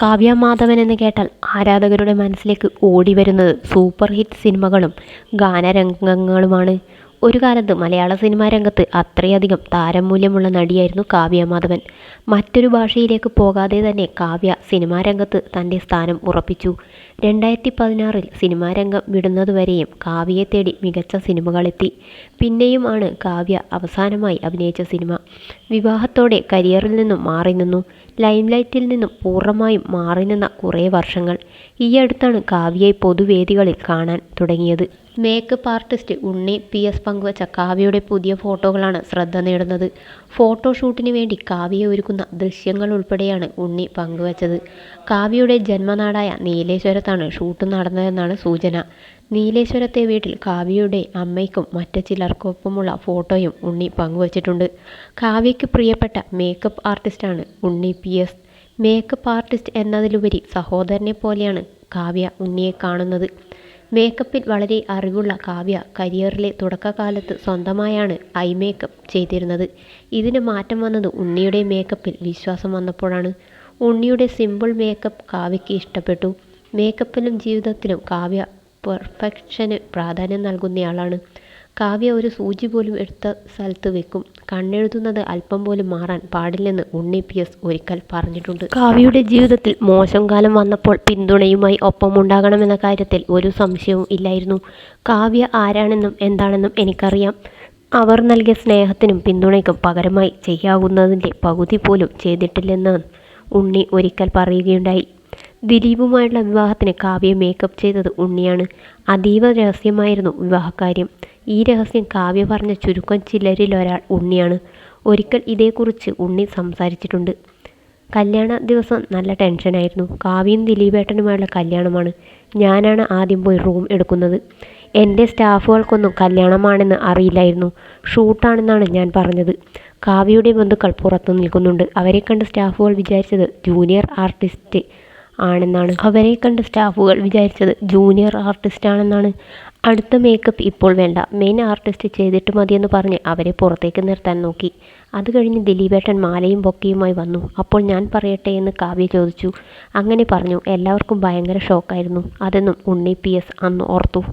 കാവ്യ മാധവൻ എന്ന് കേട്ടാൽ ആരാധകരുടെ മനസ്സിലേക്ക് ഓടി വരുന്നത് സൂപ്പർ ഹിറ്റ് സിനിമകളും ഗാനരംഗങ്ങളുമാണ്. ഒരു കാലത്ത് മലയാള സിനിമാ രംഗത്ത് അത്രയധികം താരമൂല്യമുള്ള നടിയായിരുന്നു കാവ്യ മാധവൻ. മറ്റൊരു ഭാഷയിലേക്ക് പോകാതെ തന്നെ കാവ്യ സിനിമാ രംഗത്ത് തൻ്റെ സ്ഥാനം ഉറപ്പിച്ചു. 2016 സിനിമാ രംഗം വിടുന്നതുവരെയും കാവ്യയെ തേടി മികച്ച സിനിമകളെത്തി. പിന്നെയും ആണ് കാവ്യ അവസാനമായി അഭിനയിച്ച സിനിമ. വിവാഹത്തോടെ കരിയറിൽ നിന്നും മാറി നിന്നു. ലൈംലൈറ്റിൽ നിന്നും പൂർണ്ണമായും മാറി നിന്ന കുറേ വർഷങ്ങൾ. ഈ അടുത്താണ് കാവ്യയെ പൊതുവേദികളിൽ കാണാൻ തുടങ്ങിയത്. മേക്കപ്പ് ആർട്ടിസ്റ്റ് ഉണ്ണി PS പങ്കുവച്ച കാവ്യയുടെ പുതിയ ഫോട്ടോകളാണ് ശ്രദ്ധ നേടുന്നത്. ഫോട്ടോഷൂട്ടിന് വേണ്ടി കാവ്യയെ ഒരുക്കുന്ന ദൃശ്യങ്ങൾ ഉൾപ്പെടെയാണ് ഉണ്ണി പങ്കുവച്ചത്. കാവ്യയുടെ ജന്മനാടായ നീലേശ്വരത്താണ് ഷൂട്ട് നടന്നതെന്നാണ് സൂചന. നീലേശ്വരത്തെ വീട്ടിൽ കാവ്യയുടെ അമ്മയ്ക്കും മറ്റ് ചിലർക്കൊപ്പമുള്ള ഫോട്ടോയും ഉണ്ണി പങ്കുവച്ചിട്ടുണ്ട്. കാവ്യയ്ക്ക് പ്രിയപ്പെട്ട മേക്കപ്പ് ആർട്ടിസ്റ്റാണ് ഉണ്ണി PS. മേക്കപ്പ് ആർട്ടിസ്റ്റ് എന്നതിലുപരി സഹോദരനെ പോലെയാണ് കാവ്യ ഉണ്ണിയെ കാണുന്നത്. മേക്കപ്പിൽ വളരെ അറിവുള്ള കാവ്യ കരിയറിലെ തുടക്കകാലത്ത് സ്വന്തമായാണ് ഐ മേക്കപ്പ് ചെയ്തിരുന്നത്. ഇതിന് മാറ്റം വന്നത് ഉണ്ണിയുടെ മേക്കപ്പിൽ വിശ്വാസം വന്നപ്പോഴാണ്. ഉണ്ണിയുടെ സിമ്പിൾ മേക്കപ്പ് കാവ്യയ്ക്ക് ഇഷ്ടപ്പെട്ടു. മേക്കപ്പിലും ജീവിതത്തിലും കാവ്യ പെർഫെക്ഷന് പ്രാധാന്യം നൽകുന്നയാളാണ്. കാവ്യ ഒരു സൂചി പോലും എടുത്ത സ്ഥലത്ത് വെക്കും. കണ്ണെഴുതുന്നത് അല്പം പോലും മാറാൻ പാടില്ലെന്ന് ഉണ്ണി PS ഒരിക്കൽ പറഞ്ഞിട്ടുണ്ട്. കാവ്യയുടെ ജീവിതത്തിൽ മോശം കാലം വന്നപ്പോൾ പിന്തുണയുമായി ഒപ്പമുണ്ടാകണമെന്ന കാര്യത്തിൽ ഒരു സംശയവും ഇല്ലായിരുന്നു. കാവ്യ ആരാണെന്നും എന്താണെന്നും എനിക്കറിയാം. അവർ നൽകിയ സ്നേഹത്തിനും പിന്തുണയ്ക്കും പകരമായി ചെയ്യാവുന്നതിൻ്റെ പകുതി പോലും ചെയ്തിട്ടില്ലെന്ന് ഉണ്ണി ഒരിക്കൽ പറയുകയുണ്ടായി. ദിലീപുമായുള്ള വിവാഹത്തിന് കാവ്യ മേക്കപ്പ് ചെയ്തത് ഉണ്ണിയാണ്. അതീവ രഹസ്യമായിരുന്നു വിവാഹകാര്യം. ഈ രഹസ്യം കാവ്യ പറഞ്ഞ ചുരുക്കം ചിലരിലൊരാൾ ഉണ്ണിയാണ്. ഒരിക്കൽ ഇതേക്കുറിച്ച് ഉണ്ണി സംസാരിച്ചിട്ടുണ്ട്. കല്യാണ ദിവസം നല്ല ടെൻഷനായിരുന്നു. കാവ്യയും ദിലീപേട്ടനുമായുള്ള കല്യാണമാണ്. ഞാനാണ് ആദ്യം പോയി റൂം എടുക്കുന്നത്. എൻ്റെ സ്റ്റാഫുകൾക്കൊന്നും കല്യാണമാണെന്ന് അറിയില്ലായിരുന്നു. ഷൂട്ടാണെന്നാണ് ഞാൻ പറഞ്ഞത്. കാവ്യയുടെ ബന്ധുക്കൾ പുറത്തു നിൽക്കുന്നുണ്ട്. അവരെ കണ്ട് സ്റ്റാഫുകൾ വിചാരിച്ചത് ജൂനിയർ ആർട്ടിസ്റ്റ് ആണെന്നാണ്. അടുത്ത മേക്കപ്പ് ഇപ്പോൾ വേണ്ട, മെയിൻ ആർട്ടിസ്റ്റ് ചെയ്തിട്ട് മതിയെന്ന് പറഞ്ഞ് അവരെ പുറത്തേക്ക് നിർത്താൻ നോക്കി. അത് കഴിഞ്ഞ് ദിലീപേട്ടൻ മാലയും ബൊക്കയുമായി വന്നു. അപ്പോൾ ഞാൻ പറയട്ടെ എന്ന് കാവ്യ ചോദിച്ചു. അങ്ങനെ പറഞ്ഞു. എല്ലാവർക്കും ഭയങ്കര ഷോക്കായിരുന്നു. അതെന്നും ഉണ്ണി PS അന്ന് ഓർത്തു.